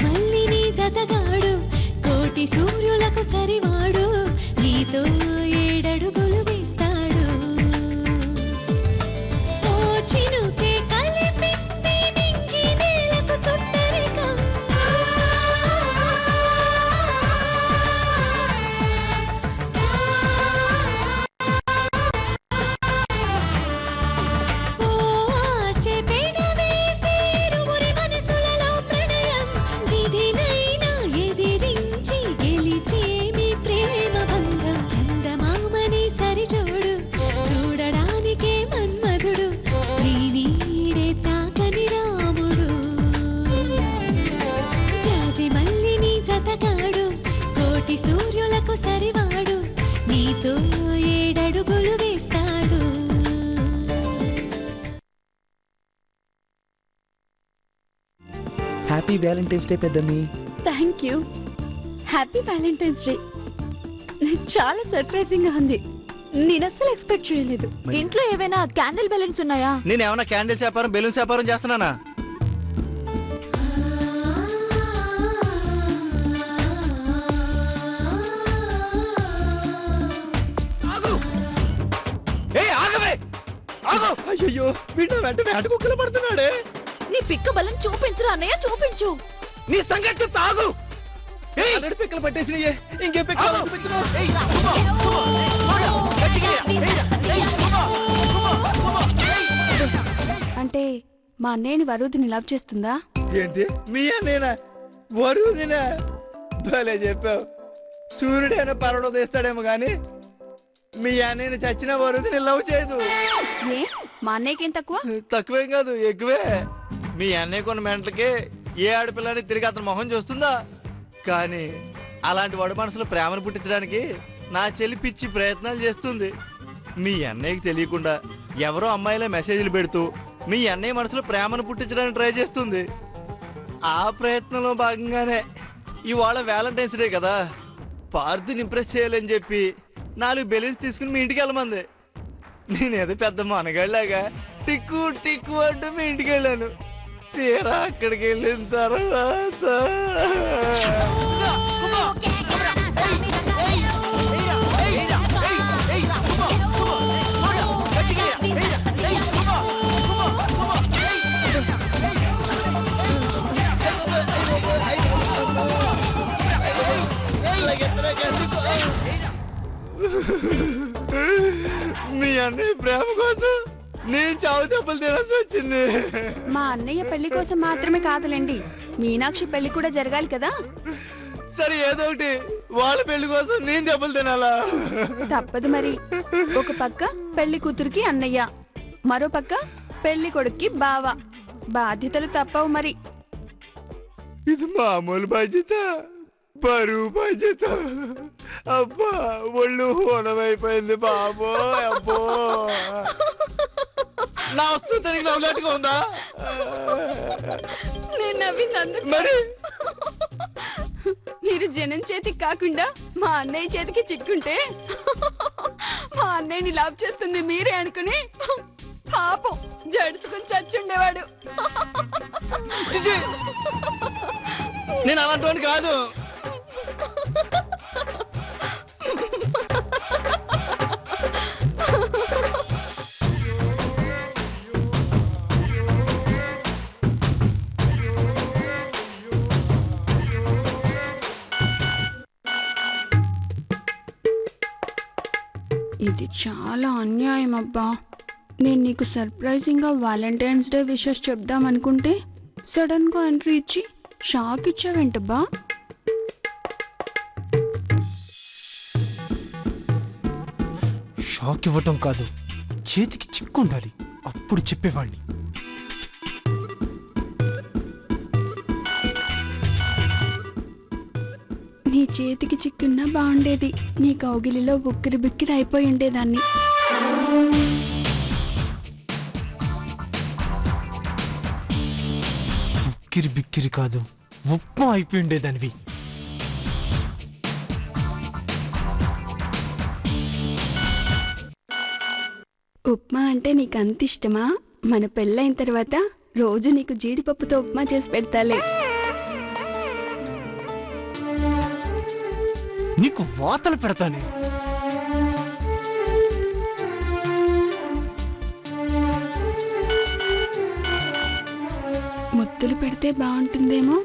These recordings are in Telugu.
మల్లిని జతగాడు కోటి సూర్యులకు సరివాడు నీతో ఏడడుగులు వేస్తాడు ఓ చినుకే కలిపింది నింగి నేలకు చుట్టరికం ఓ ఆశ పెనవేసి ఇరువురి మనసులలో ప్రణయం విధినైనా ఎదిరించి గెలిచే మీ ప్రేమ బంధం చందమామని సరిజోడు చూడడానికే మన్మధుడు స్త్రీని ఈడే తాకని రాముడు జాజి మల్లిని జతగాడు కోటి సూర్యులకు సరివాడు నీతో ఏడడుగులు వేస్తాడు హ్యాపీ వ్యాలంటైన్స్ డే పెద్దమ్మి. Thank you. Happy valentine's day. చాలా సర్ప్రైజింగ్ గా ఉంది. నేను అస్సలు ఎక్స్పెక్ట్ చేయలేదు. ఇంట్లో ఏవైనా క్యాండిల్ బెలూన్స్ ఉన్నాయా? నేను ఏమైనా క్యాండిల్స్ వ్యాపారం బెలూన్స్ వ్యాపారం చేస్తున్నానా? అయ్యో వీడు వెంట వేట కుక్కలు పడుతున్నాడే. నీ పిక్క బలం చూపించురా అన్నయ్య, చూపించు. నీ సంగతి చెప్తా ఆగు. పిక్కలు పట్టేసినాయే, ఇంకే పిక్కలు చూపించు. అంటే మా అన్నయ్యని వరుదిని లవ్ చేస్తుందా? ఏంటి మీ అన్నయ్యనా? వరుదినా? భలే చెప్పావు. సూర్యుడైనా పరవడం తీస్తాడేమో గాని మీ అన్నయ్యని చచ్చిన వరుదిని లవ్ చేయదు. ఏ మా అన్నయ్యకేం తక్కువ? తక్కువేం కాదు, ఎక్కువే. మీ అన్నయ్య కొన్ని మెంటలకి ఏ ఆడపిల్లని తిరిగి అతని మొహం చూస్తుందా? కానీ అలాంటి వాడు మనసులో ప్రేమను పుట్టించడానికి నా చెల్లి పిచ్చి ప్రయత్నాలు చేస్తుంది. మీ అన్నయ్యకి తెలియకుండా ఎవరో అమ్మాయిలే మెసేజ్లు పెడుతూ మీ అన్నయ్య మనసులో ప్రేమను పుట్టించడానికి ట్రై చేస్తుంది. ఆ ప్రయత్నంలో భాగంగానే ఇవాళ వ్యాలంటైన్స్ డే కదా, పార్థుని ఇంప్రెస్ చేయాలని చెప్పి 4 బెలూన్స్ తీసుకుని మీ ఇంటికి వెళ్ళమంది. నేనేదో పెద్ద మనగాళ్ళలాగా టిక్కు టిక్కు అంటూ మీ ఇంటికి వెళ్ళాను. తీరా అక్కడికి వెళ్ళిన తర్వాత మీ అన్నయ్య ప్రేమ కోసం నేను చావు దెబ్బలు తినాల్సి వచ్చింది. మా అన్నయ్య పెళ్లి కోసం మాత్రమే కాదులేండి, మీనాక్షి పెళ్లి కూడా జరగాలి కదా. సరే ఏదో ఒకటి, వాళ్ళ పెళ్లి కోసం నేను దెబ్బలు తినాలా? తప్పదు మరి. ఒక పక్క పెళ్లి కూతురికి అన్నయ్య, మరో పక్క పెళ్లి కొడుక్కి బావ. బాధ్యతలు తప్పవు మరి. ఇది మామూలు బాధ్యత, బరువు బాధ్యత. అబ్బా ఒళ్ళు హోనమైపోయింది బాబో. అబ్బో నా వస్తుంది నవ్వులాటుగా ఉందా? నేను నవ్వింది మరి మీరు జనం చేతికి కాకుండా మా అన్నయ్య చేతికి చిక్కుంటే మా అన్నయ్యని లవ్ చేస్తుంది మీరే అనుకుని పాపం జడుసుకుని చచ్చుండేవాడు. నేను అలాంటి కాదు. ఇది చాలా అన్యాయం అబ్బా. నేను నీకు సర్ప్రైజింగ్ గా వ్యాలంటైన్స్ డే విషెస్ చెప్దాం అనుకుంటే సడన్ గా ఎంట్రీ ఇచ్చి షాక్ ఇచ్చావేంటబ్బా? షాక్ ఇవ్వటం కాదు, చేతికి చిక్కుండాలి, అప్పుడు చెప్పేవాడిని. నీ చేతికి చిక్కున్నా బాగుండేది, నీ కౌగిలిలో ఉక్కిరి బిక్కిరి అయిపోయి ఉండేదాన్ని. ఉక్కిరి బిక్కిరి కాదు, ఉప్మా అయిపోయి ఉండేదానివి. ఉప్మా అంటే నీకు అంత ఇష్టమా? మన పెళ్ళైన తర్వాత రోజు నీకు జీడిపప్పుతో ఉప్మా చేసి పెడతాలే. నీకు వాతలు పెడతానే. ముద్దులు పెడితే బాగుంటుందేమో.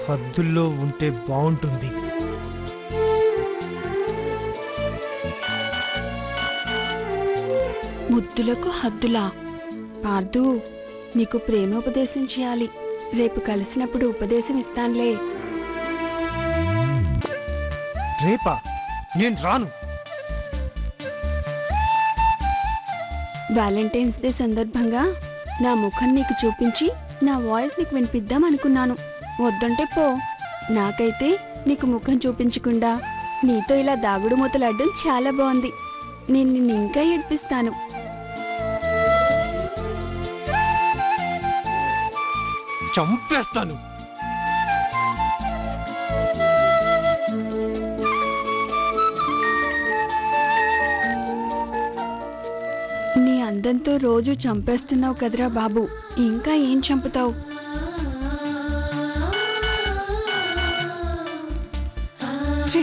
హద్దుల్లో ఉంటే బాగుంటుంది. ముద్దులకు హద్దులా? పార్దు, నీకు ప్రేమోపదేశం చేయాలి. రేపు కలిసినప్పుడు ఉపదేశం ఇస్తానులే. రేపా? నేను రాను. వ్యాలంటైన్స్ డే సందర్భంగా నా ముఖం నీకు చూపించి నా వాయిస్ నీకు వినిపిద్దాం అనుకున్నాను. వద్దంటే పో. నాకైతే నీకు ముఖం చూపించకుండా నీతో ఇలా దాగుడు మూతలాడడం చాలా బాగుంది. నేను నిన్ను ఇంకా ఏడ్పిస్తాను. చంపేస్తాను. నీ అందంతో రోజు చంపేస్తున్నావు కదరా బాబు. ఇంకా ఏం చంపుతావు? ఛీ!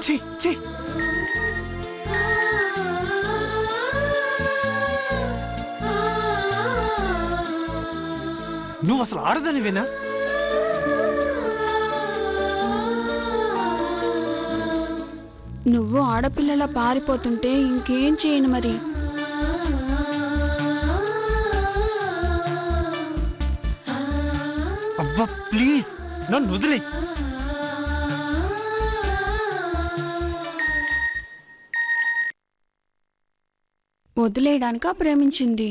ఛీ! ఛీ! నువ్వు అసలు ఆడదానివేనా? నువ్వు ఆడపిల్లలా పారిపోతుంటే ఇంకేం చేయను మరి. అబ్బా ప్లీజ్ నన్ను వదిలే. వదిలేయడానికా ప్రేమించింది?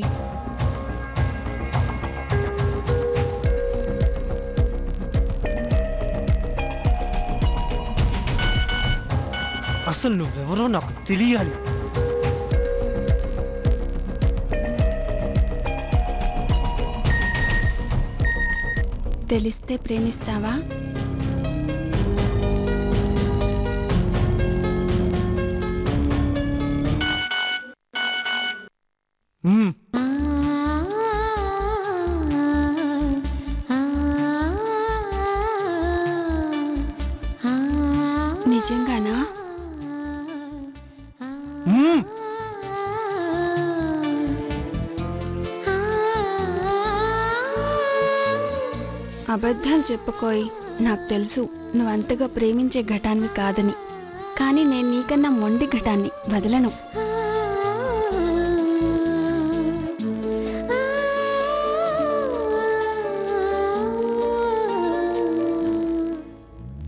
అసలు నువ్వెవరో నాకు తెలియాలి. తెలిస్తే ప్రేమిస్తావా? నిజంగానా? అబద్ధాలు చెప్పుకోయి. నాకు తెలుసు నువ్వంతగా ప్రేమించే ఘటాన్ని కాదని. కానీ నేను నీకన్నా మొండి ఘటాన్ని వదలను.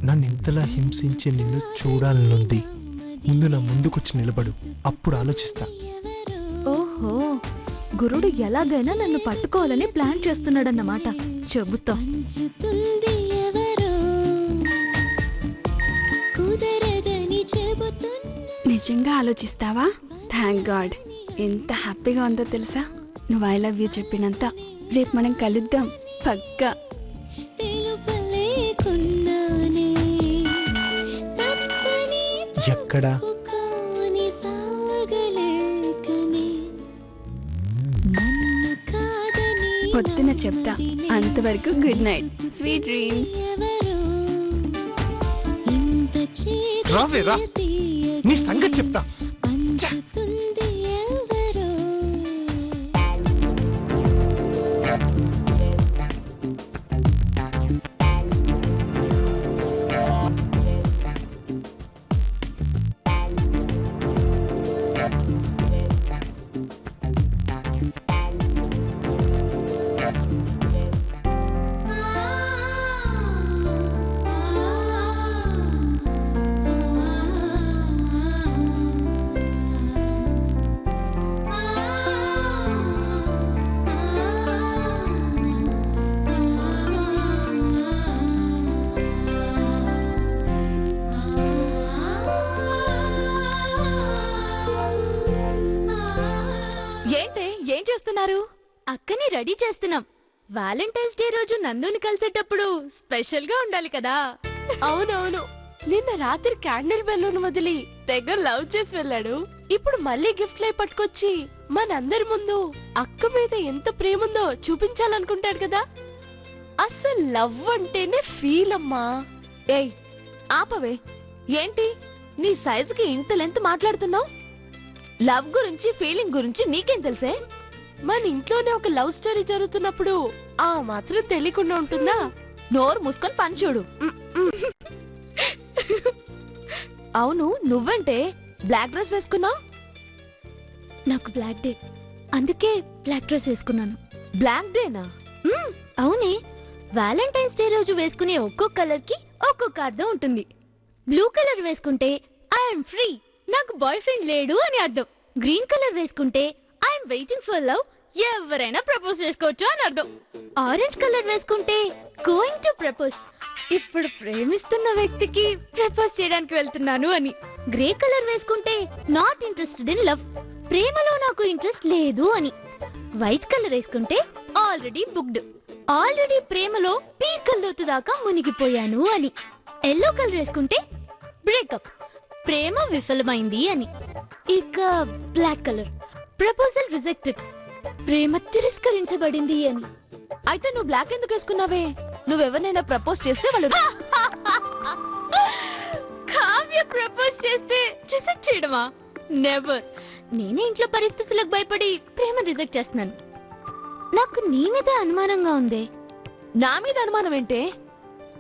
నన్ను ఇంతలా హింసించి నిన్ను చూడాలనుంది. ముందు నా ముందుకొచ్చి నిలబడు, అప్పుడు ఆలోచిస్తా. ఓహో, గురుడు ఎలాగైనా నన్ను పట్టుకోవాలని ప్లాన్ చేస్తున్నాడన్నమాట. చెబుతా. నిజంగా ఆలోచిస్తావా? Thank God. ఎంత హ్యాపీగా ఉందో తెలుసా నువ్వు ఐ లవ్ యూ చెప్పినంత. రేపు మనం కలుద్దాం పక్కా. ఎక్కడా? పొద్దున చెప్తా. అంతవరకు గుడ్ నైట్, స్వీట్ డ్రీమ్స్. రావే రా, నీ సంగతి చెప్తా. ఏంటే, ఏం చేస్తున్నారు? అక్కని రెడీ చేస్తున్నాం. వ్యాలంటైన్స్ డే రోజు నందుని కలిసేటప్పుడు స్పెషల్ గా ఉండాలి కదా. అవునవును, నిన్న రాత్రి క్యాండిల్ బెలూన్ వదిలి తెగ లవ్ చేసి వెళ్ళాడు. ఇప్పుడు మళ్ళీ గిఫ్ట్లై పట్టుకొచ్చి మనందరి ముందు అక్క మీద ఎంత ప్రేముందో చూపించాలనుకుంటాడు కదా. అసలు లవ్ అంటేనే ఫీల్ అమ్మా. ఏయ్ ఆపవే, ఏంటి నీ సైజుకి ఇంత లెంత్ మాట్లాడుతున్నావు? లవ్ గురించి ఫీలింగ్ గురించి నీకేం తెలుసే? మన ఇంట్లోనే ఒక లవ్ స్టోరీ జరుగుతున్నప్పుడు ఆ మాత్రం తెలియకుండా ఉంటుందా? నోరు మూసుకొని పని చూడు. అవును, నువ్వంటే బ్లాక్ డ్రెస్ వేసుకున్నావు. నాకు బ్లాక్ డే, అందుకే బ్లాక్ డ్రెస్ వేసుకున్నాను. బ్లాక్ డేనా? అవునే, వ్యాలంటైన్స్ డే రోజు వేసుకునే ఒక్కో కలర్ కి ఒక్కొక్క అర్థం ఉంటుంది. బ్లూ కలర్ వేసుకుంటే ఐఎమ్ ఫ్రీ, నాకు బాయ్ ఫ్రెండ్ లేడు అని అర్థం. గ్రీన్ కలర్ వేసుకుంటే ఐఎమ్ వెయిటింగ్ ఫర్ లవ్, ఎవరైనా ప్రపోజ్ చేసుకోవచ్చు అని అర్థం. ఆరెంజ్ కలర్ వేసుకుంటే గోయింగ్ టు ప్రపోజ్, ఇప్పుడు ప్రేమిస్తున్న వ్యక్తికి ప్రపోజ్ చేయడానికి వెళ్తున్నాను అని. గ్రే కలర్ వేసుకుంటే నాట్ ఇంట్రెస్టెడ్ ఇన్ లవ్, ప్రేమలో నాకు ఇంట్రెస్ట్ లేదు అని. వైట్ కలర్ వేసుకుంటే ఆల్రెడీ బుక్డ్, ఆల్రెడీ ప్రేమలో పీకల్లోతు దాకా మునిగిపోయాను అని. ఎల్లో కలర్ వేసుకుంటే బ్రేకప్, ప్రేమ విఫలమైంది అని. ఇక బ్లాక్ కలర్, ప్రపోజల్ రిజెక్టెడ్, ప్రేమ తిరస్కరించబడింది అని. అయితే నువ్వు బ్లాక్ ఎందుకు వేసుకున్నావే? నువ్వెవరినైనా ప్రపోజ్ చేస్తే వాళ్ళు కావ్య ప్రపోజ్ చేస్తే రిజెక్ట్ చేయడమా? నెవర్. నేనే ఇంట్లో పరిస్థితులకు భయపడి ప్రేమ రిజెక్ట్ చేస్తున్నాను. నాకు నీ మీద అనుమానంగా ఉందే. నా మీద అనుమానం ఏంటే?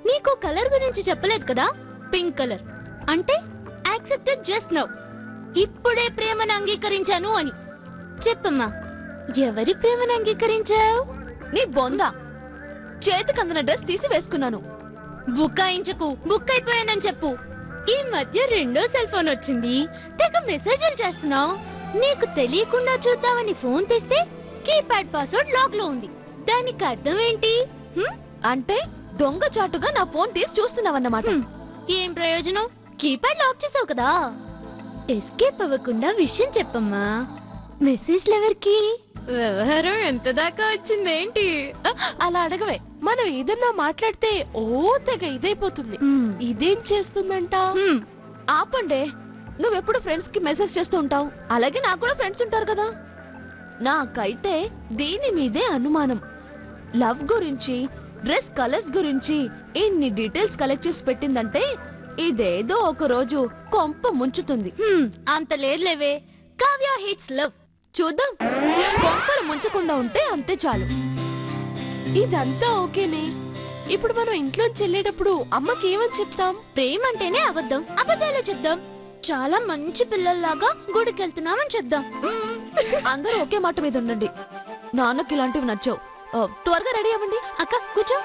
నీకో కలర్ గురించి చెప్పలేదు కదా, పింక్ కలర్ అంటే యాక్సెప్టెడ్ జస్ట్ నౌ, ఇప్పుడే ప్రేమను అంగీకరించాను అని. చెప్పమ్మా, ఎవరి ప్రేమను అంగీకరించావు? నీ బొంద. చేతికి అందిన డ్రెస్ తీసి వేసుకున్నాను. బుక్కాయించకు, బుక్ అయిపోయానని చెప్పు. ఈ మధ్య రెండో సెల్ ఫోన్ వచ్చింది, తెగ మెసేజ్లు చేస్తున్నావు. నీకు తెలియకుండా చూద్దామని ఫోన్ తెస్తే కీప్యాడ్ పాస్వర్డ్ లాక్ లో ఉంది. దానికి అర్థం ఏంటి? అంటే దొంగచాటుగా నా ఫోన్ తీసి చూస్తున్నావన్నమాట. ఏం ప్రయోజనం? కీప్యాడ్ లాక్ చేసావు కదా. ఎస్కేప్ అవ్వకుండా విషయం చెప్పమ్మా. మెసేజ్లు ఎవరికి? వ్యవహారం ఎంత దాకా వచ్చిందేంటి? అలా అడగవే, మనం ఏదన్నా మాట్లాడితే ఓ తెగ ఇదైపోతుంది. ఇదేం చేస్తుందంట? ఆపండే, నువ్వెప్పుడు ఫ్రెండ్స్ కి మెసేజ్ చేస్తూ ఉంటావు, అలాగే నాకు కూడా ఫ్రెండ్స్ ఉంటారు కదా. నాకైతే దీని మీదే అనుమానం. లవ్ గురించి, డ్రెస్ కలర్స్ గురించి ఇన్ని డీటెయిల్స్ కలెక్ట్ చేసి పెట్టిందంటే ఇదేదో ఒక రోజు కొంప ముంచుతుంది. అంత లేదులేవే. Kavya hits love. చూద్దాం, కొంపలు ముంచకుండా ఉంటే అంతే చాలు. ఇదంతా ఓకేనే. ఇప్పుడు మనం ఇంట్లోంచి వెళ్ళేటప్పుడు అమ్మకి ఏమని చెప్తాం? ప్రేమ అంటేనే అబద్ధం, అబద్ధాలే చెప్దాం. చాలా మంచి పిల్లల్లాగా గుడికెళ్తున్నామని చెప్దాం. అందరూ ఒకే మాట మీద ఉండండి. నాన్నకి ఇలాంటివి నచ్చవు. త్వరగా రెడీ అవ్వండి. అక్క కూర్చో.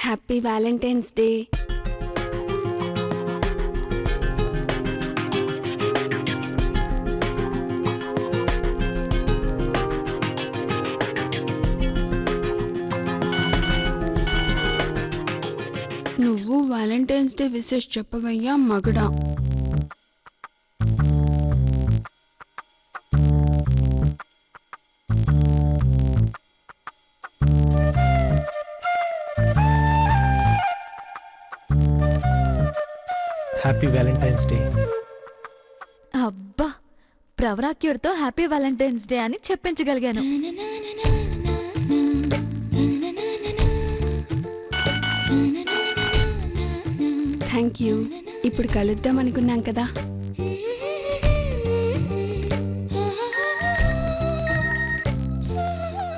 Happy valentine's day. నువ్వు వ్యాలంటైన్స్ డే విషెస్ చెప్పవయ్యా మగడా. Happy valentine's day. అబ్బా, ప్రవరాక్యుడితో హ్యాపీ వ్యాలంటైన్స్ డే అని చెప్పించగలిగాను. Thank you. ఇప్పుడు కలుద్దాం అనుకున్నాం కదా.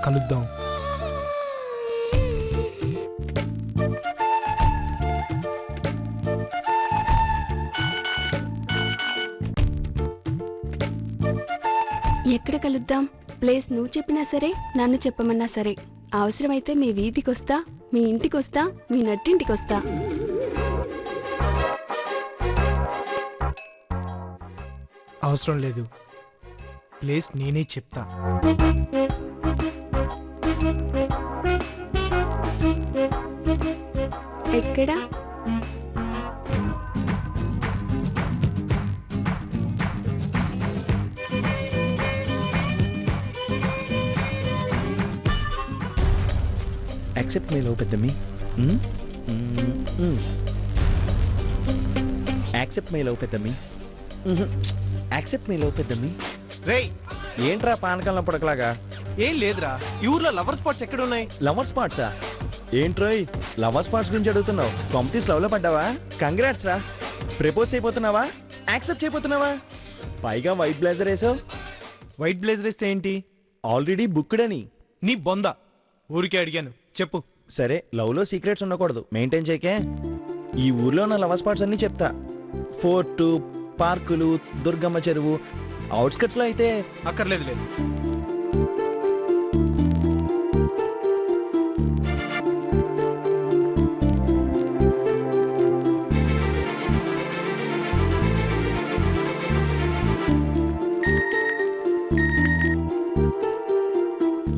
కలుద్దాం. ఎక్కడ కలుద్దాం? ప్లేస్ నువ్వు చెప్పినా సరే, నన్ను చెప్పమన్నా సరే. అవసరమైతే మీ వీధికొస్తా, మీ ఇంటికొస్తా, మీ నట్టింటికొస్తా. అవసరం లేదు, ప్లేస్ నేనే చెప్తా. ఎక్కడా? యాక్సెప్ట్ మీ లవ్ పెద్దమ్మి. యాక్సెప్ట్ మై లవ్ పెద్దమ్మి. యాక్సెప్ట్ మై లవ్ పెద్దమ్మి. రేయ్, ఏంట్రా పానకాలం పొడకలాగా? ఏం లేదురా, ఈ ఊర్లో లవర్ స్పాట్స్ ఎక్కడ ఉన్నాయి? లవర్ స్పాట్సా? ఏంట్రోయ్ లవర్ స్పాట్స్ గురించి అడుగుతున్నావు? కంప్లీస్ లవ్ లో పడ్డావా? కంగ్రాట్స్ రా. ప్రపోజ్ అయిపోతున్నావా? యాక్సెప్ట్ అయిపోతున్నావా? పైగా వైట్ బ్లేజర్ వేసావు. వైట్ బ్లేజర్ వేస్తే ఏంటి? ఆల్రెడీ బుక్డ్ అని. నీ బొంద, ఊరికే అడిగాను, చెప్పు. సరే, లవ్ లో సీక్రెట్స్ ఉండకూడదు, మెయింటైన్ చేయకే. ఈ ఊర్లో ఉన్న లవర్ స్పాట్స్ అన్ని చెప్తా. ఫోర్టు, పార్కులు, దుర్గమ్మ చెరువు. అవుట్స్కట్స్ లో అయితే అక్కర్లేదు. లేదు,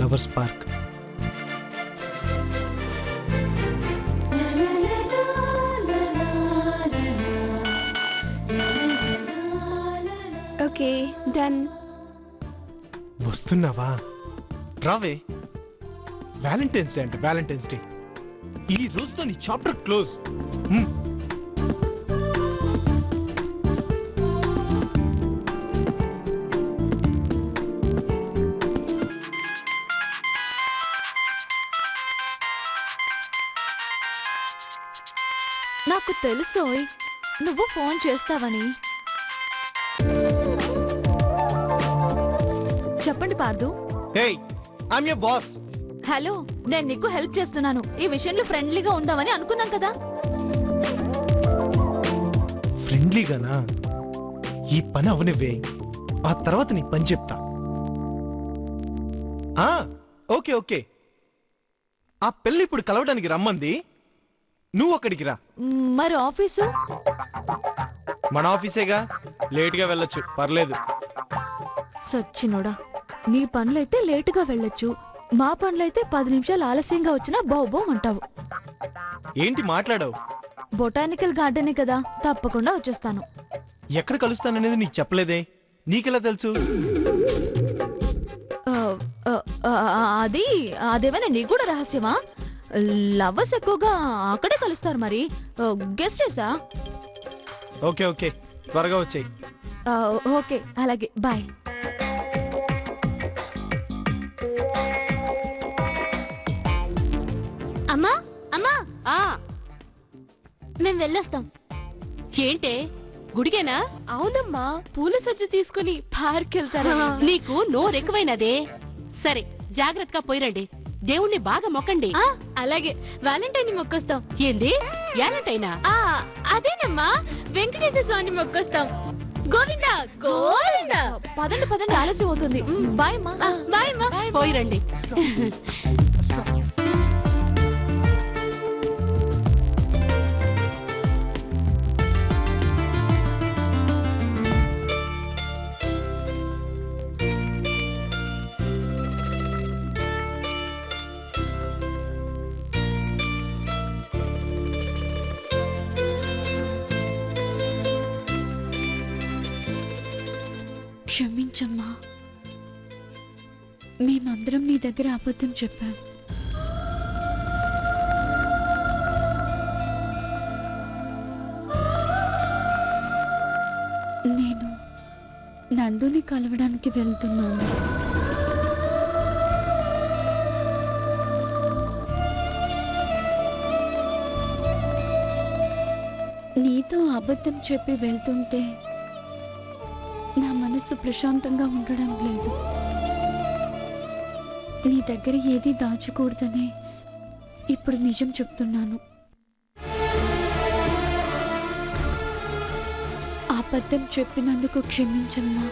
లవర్స్ పార్క్. Okay, done. వస్తున్నావా? రావే. వ్యాలంటైన్స్ డే అంటే వ్యాలంటైన్స్ డే. ఈ రోజుతో నీ చాప్టర్ క్లోజ్. నాకు తెలుసోయ్ నువ్వు ఫోన్ చేస్తావని. చెప్పండి పార్దు. Hey, I'm your boss. Hello, నేను నీకు హెల్ప్ చేస్తున్నాను. ఈ విషయంలో ఫ్రెండ్లీగా ఉందామని అనుకున్నాం కదా. ఫ్రెండ్లీగానా? ఈ పని అవనివ్వే, ఆ తర్వాత నీ పని చెప్తా. Okay okay. ఆ పెళ్ళి ఇప్పుడు కలవడానికి రమ్మంది, నువ్వు అక్కడికి రా. మరి ఆఫీసు? మన ఆఫీసేగా, లేట్గా వెళ్ళొచ్చు, పర్లేదు. సచ్చినోడా, నీ పనులైతే లేటుగా వెళ్ళొచ్చు, మా పనులైతే 10 నిమిషాలు ఆలస్యంగా వచ్చినా బౌబౌ అంటావు. ఏంటి మాట్లాడావు? బొటానికల్ గార్డెనే కదా, తప్పకుండా వచ్చేస్తాను. ఎక్కడ కలుస్తాననేది నీకు చెప్పలేదే, నీకెలా తెలుసు? అదేమైనా నీకు కూడా రహస్యమా? లవర్స్ ఎక్కువగా అక్కడే కలుస్తారు, మరి గెస్ట్ చేసా. ఓకే ఓకే, త్వరగా వచ్చేయి. ఓకే, అలాగే, బాయ్. అమ్మా అమ్మా, మేము వెళ్ళొస్తాం. ఏంటే, గుడికేనా? అవునమ్మా, పూల సజ్జ తీసుకుని పార్క్ వెళ్తారా? నీకు నోరెక్కువైనదే. సరే, జాగ్రత్తగా పోయిరండి. దేవుణ్ణి బాగా మొక్కండి. అలాగే, వ్యాలంటైన్ మొక్కొస్తాం. ఏంది వ్యాలంటైనా? అదేనమ్మా, వెంకటేశ్వర స్వామి మొక్కొస్తాం. గోవిందా గోవిందా. పదండి పదండి, ఆలస్యం అవుతుంది. బాయ్ అమ్మా. బాయ్ అమ్మా. పోయిరండి. క్షమించమ్మా, మేమందరం నీ దగ్గర అబద్ధం చెప్పాం. నేను నందుని కలవడానికి వెళ్తున్నాను. నీతో అబద్ధం చెప్పి వెళ్తుంటే నా మనసు ప్రశాంతంగా ఉండడం లేదు. నీ దగ్గర ఏది దాచకూడదనే ఇప్పుడు నిజం చెప్తున్నాను. అబద్ధం చెప్పినందుకు క్షమించమ్మా.